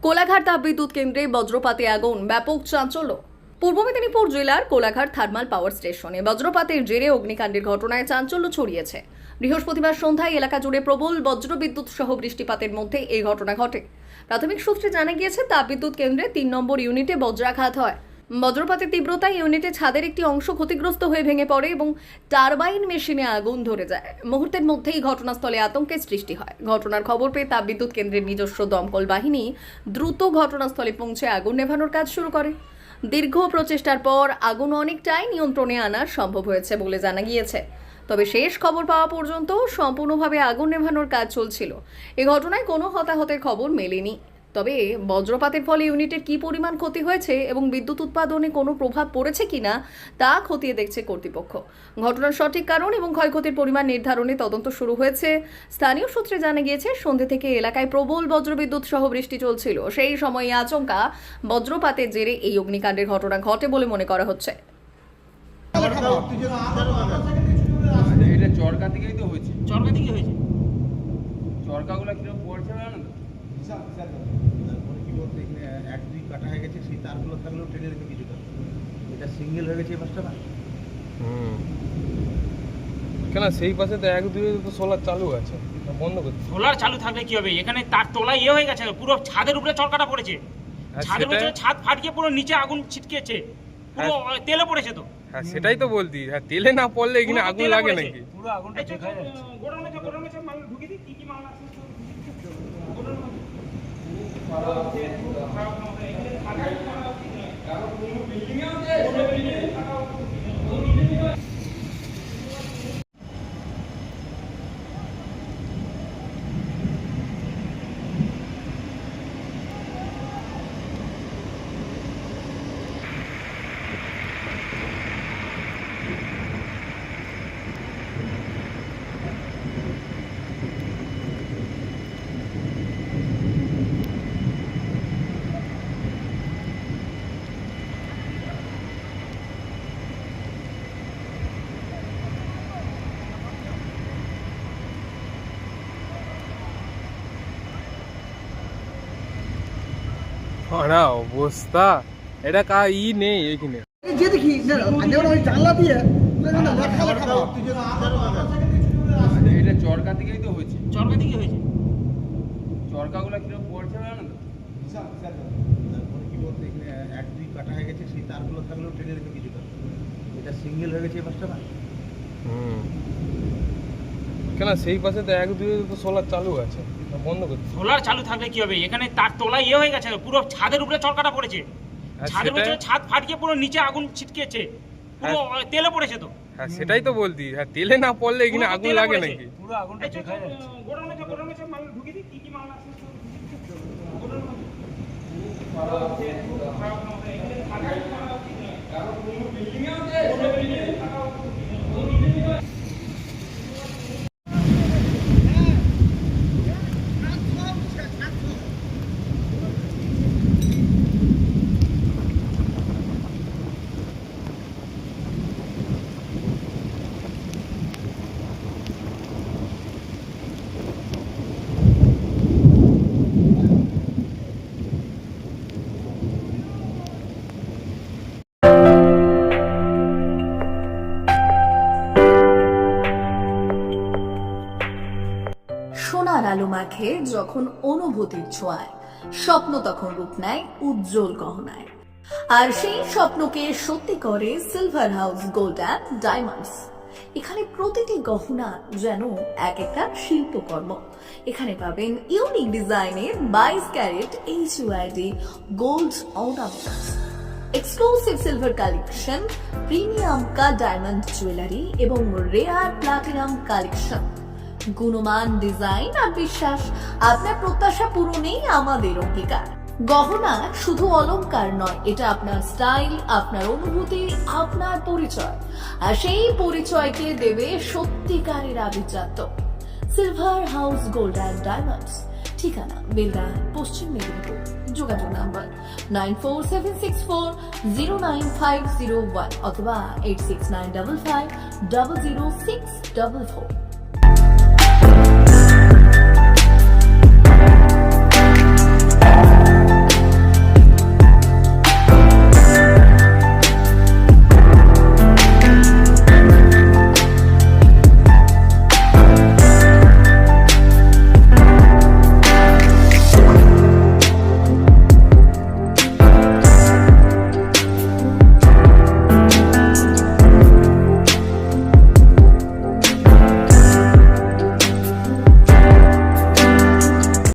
কোলাঘাট তাপবিদ্যুৎ কেন্দ্রে বজ্রপাতে আগুন, ব্যাপক চাঞ্চল্য। পূর্ব মেদিনীপুর জেলার কোলাঘাট থার্মাল পাওয়ার স্টেশনে বজ্রপাতের জেরে অগ্নিকাণ্ডের ঘটনায় চাঞ্চল্য ছড়িয়েছে। বৃহস্পতিবার সন্ধ্যায় এলাকা জুড়ে প্রবল বজ্রবিদ্যুৎ সহ বৃষ্টিপাতের মধ্যে এই ঘটনা ঘটে। প্রাথমিক সূত্রে জানা গিয়েছে, তাপবিদ্যুৎ কেন্দ্রে 3 নম্বর ইউনিটে বজ্রাঘাত হয়। বজ্রপাতের তীব্রতায় ইউনিটের ছাদের একটি অংশ ক্ষতিগ্রস্ত হয়ে ভেঙে পড়ে এবং টারবাইন মেশিনে আগুন ধরে যায়। মুহূর্তের মধ্যেই ঘটনাস্থলে আতঙ্কের সৃষ্টি হয়। ঘটনার খবর পেয়ে তাপবিদ্যুৎ কেন্দ্রের নিজস্ব দমকল বাহিনী দ্রুত ঘটনাস্থলে পৌঁছে আগুন নেভানোর কাজ শুরু করে। দীর্ঘ প্রচেষ্টার পর আগুন অনেকটাই নিয়ন্ত্রণে আনা সম্ভব হয়েছে বলে জানা গিয়েছে। তবে শেষ খবর পাওয়া পর্যন্ত সম্পূর্ণভাবে আগুন নেভানোর কাজ চলছিল। এই ঘটনায় কোনো হতাহতের খবর মেলেনি। তবে বজ্রপাতের ফলে ইউনিটের কী পরিমাণ ক্ষতি হয়েছে এবং বিদ্যুৎ উৎপাদনে কোনো প্রভাব পড়েছে কিনা তা খতিয়ে দেখছে কর্তৃপক্ষ। ঘটনার সঠিক কারণ এবং ক্ষয়ক্ষতির পরিমাণ নির্ধারণে তদন্ত শুরু হয়েছে। স্থানীয় সূত্রে জানা গিয়েছে, সন্ধ্যে থেকে এলাকায় প্রবল বজ্রবিদ্যুৎ সহ বৃষ্টি চলছিল। সেই সময় আচমকা বজ্রপাতের জেরে এই অগ্নিকাণ্ডের ঘটনা ঘটে বলে মনে করা হচ্ছে। এটা চরকা থেকেই তো হয়েছে। চরকা থেকে হয়েছে। চরকাগুলো কিরকম পড়ছে না? কি বলতে এখানে 1-2 কাটা হয়ে গেছে, সেই তারগুলো থাকলেও টেনে রেখে কিছুটা, এটা সিঙ্গেল হয়ে গেছে এই পাশটা না। কেন সেই পাশে তো 1-2 তো সোলার চালু আছে, বন্ধ করতে। সোলার চালু থাকলে কি হবে? এখানে তার তলা হয়ে গেছে, পুরো ছাদের উপরে চরকাটা পড়েছে। ছাদের উপরে ছাদ ফাটিয়ে পুরো নিচে আগুন ছিটকেছে, পুরো তেলে পড়েছে তো। হ্যাঁ সেটাই তো বলতি, হ্যাঁ তেলে না পড়লে এখানে আগুন লাগে নাকি? পুরো আগুনটা দেখা যাচ্ছে। গোডাউনে মাল ঢুকিয়ে দিই, কি কি মাল আছে আরে অবস্থা, এটা কা নেই এখানে। যে দেখি ওই জানলা দিয়ে লেখা লেখা এটা চরকা থেকেই তো হয়েছে। চরকা থেকে হয়েছে। চরকাগুলো কিরকম পড়ছে না? কি বলতে এখানে 1-2 কাটা হয়ে গেছে, সেই তারগুলো থাকলেও টেনে রেখে কিছুটা, এটা সিঙ্গেল হয়ে গেছে এই পাশটা না। কেন সেই পাশে তো 1-2 তো সোলার চালু আছে, বন্ধ করতে। সোলার চালু থাকলে কি হবে? এখানে তার তলা হয়ে গেছে, পুরো ছাদের উপরে চরকাটা পড়েছে। ছাদের উপরে ছাদ ফাটিয়ে পুরো নিচে আগুন ছিটকেছে, পুরো তেলে পড়েছে তো। হ্যাঁ সেটাই তো বলতি, হ্যাঁ তেলে না পড়লে এখানে আগুন লাগে নাকি? পুরো আগুনটা দেখা যাচ্ছে। গোডাউনে মাল ঢুকিয়ে দিই, কি কি মাল আছে সোনার আলো মাখে যখন অনুভূতির ছোঁয়ায়, স্বপ্ন তখন রূপ নেয় উজ্জ্বল গহনায়। আর সেই স্বপ্নকে সত্যি করে silver house gold and diamonds. এখানে প্রতিটি গহনা যেন এক একটা শিল্পকর্ম। এখানে পাবেন ইউনিক ডিজাইনের 22 carat HUID gold ornaments, exclusive silver collection, premium cut diamond jewellery এবং রেয়ার প্লাটিনাম কালেকশন। গুণমান, ডিজাইন আর বিশ্বাস, আপনার প্রত্যাশা পূরণেই আমাদের অঙ্গীকার। গহনা শুধু অলংকার নয়, এটা আপনার স্টাইল, আপনার অনুভূতি, আপনার পরিচয়। আর সেই পরিচয়কে দেবে সত্যিকারের আভিজাত্য। Silver house gold and diamonds, ঠিকানা বেলদা, পশ্চিম মেদিনীপুর। যোগাযোগ নাম্বার 9476409501 অথবা 8695500644।